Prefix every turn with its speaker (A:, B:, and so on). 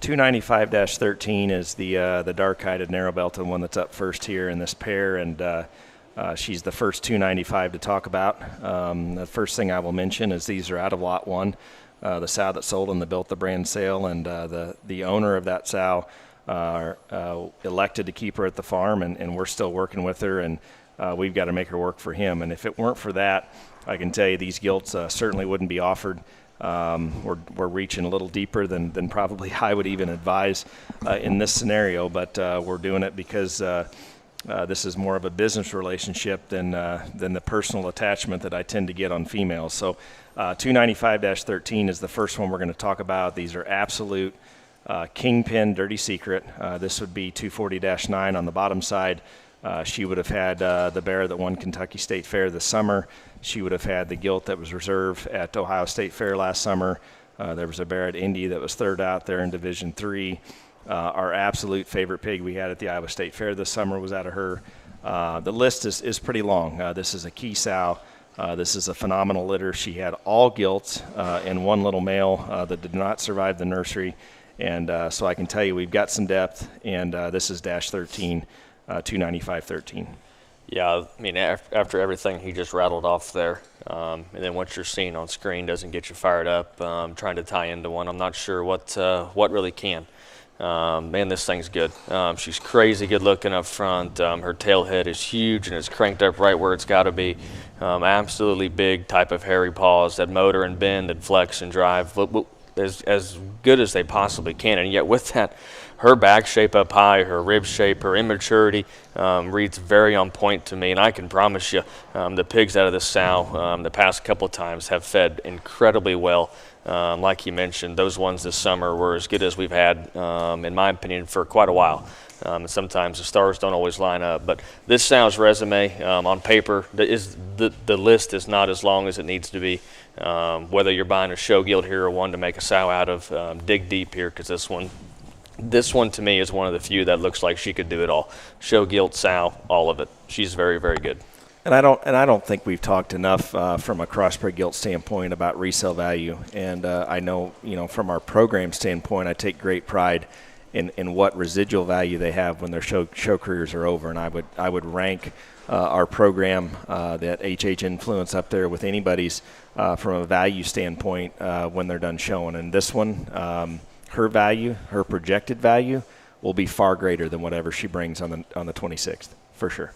A: 295-13 is the dark-hided narrow-belted one that's up first here in this pair, and she's the first 295 to talk about. The first thing I will mention is these are out of lot 1, the sow that sold in the Built the Brand sale, and the owner of that sow elected to keep her at the farm, and we're still working with her, and we've got to make her work for him. And if it weren't for that, I can tell you these gilts certainly wouldn't be offered. We're reaching a little deeper than probably I would even advise in this scenario, but we're doing it because this is more of a business relationship than the personal attachment that I tend to get on females. So 295-13 is the first one we're going to talk about. These are absolute kingpin dirty secret. This would be 240-9 on the bottom side. She would have had the bear that won Kentucky State Fair this summer. She would have had the gilt that was reserve at Ohio State Fair last summer. There was a bear at Indy that was third out there in Division III. Our absolute favorite pig we had at the Iowa State Fair this summer was out of her. The list is pretty long. This is a key sow. This is a phenomenal litter. She had all gilts and one little male that did not survive the nursery. And so I can tell you we've got some depth, and this is dash 13, 295-13.
B: Yeah, I mean, after everything he just rattled off there, and then what you're seeing on screen doesn't get you fired up, trying to tie into one, I'm not sure what really can. Man, this thing's good. She's crazy good looking up front. Her tail head is huge, and it's cranked up right where it's got to be. Absolutely big type of hairy paws that motor and bend and flex and drive as good as they possibly can. And yet with that, her back shape up high, her rib shape, her immaturity reads very on point to me. And I can promise you the pigs out of this sow the past couple of times have fed incredibly well. Like you mentioned, those ones this summer were as good as we've had, in my opinion, for quite a while. And sometimes the stars don't always line up. But this sow's resume on paper, the list is not as long as it needs to be. Whether you're buying a show gilt here or one to make a sow out of, dig deep here, because this one to me is one of the few that looks like she could do it all. Show gilt, sow, all of it. She's very, very good.
A: And I don't think we've talked enough from a crossbred gilt standpoint about resale value. And I know, from our program standpoint, I take great pride in what residual value they have when their show careers are over. And I would rank our program, that HH Influence, up there with anybody's from a value standpoint when they're done showing. And this one, her value, her projected value, will be far greater than whatever she brings on the 26th, for sure.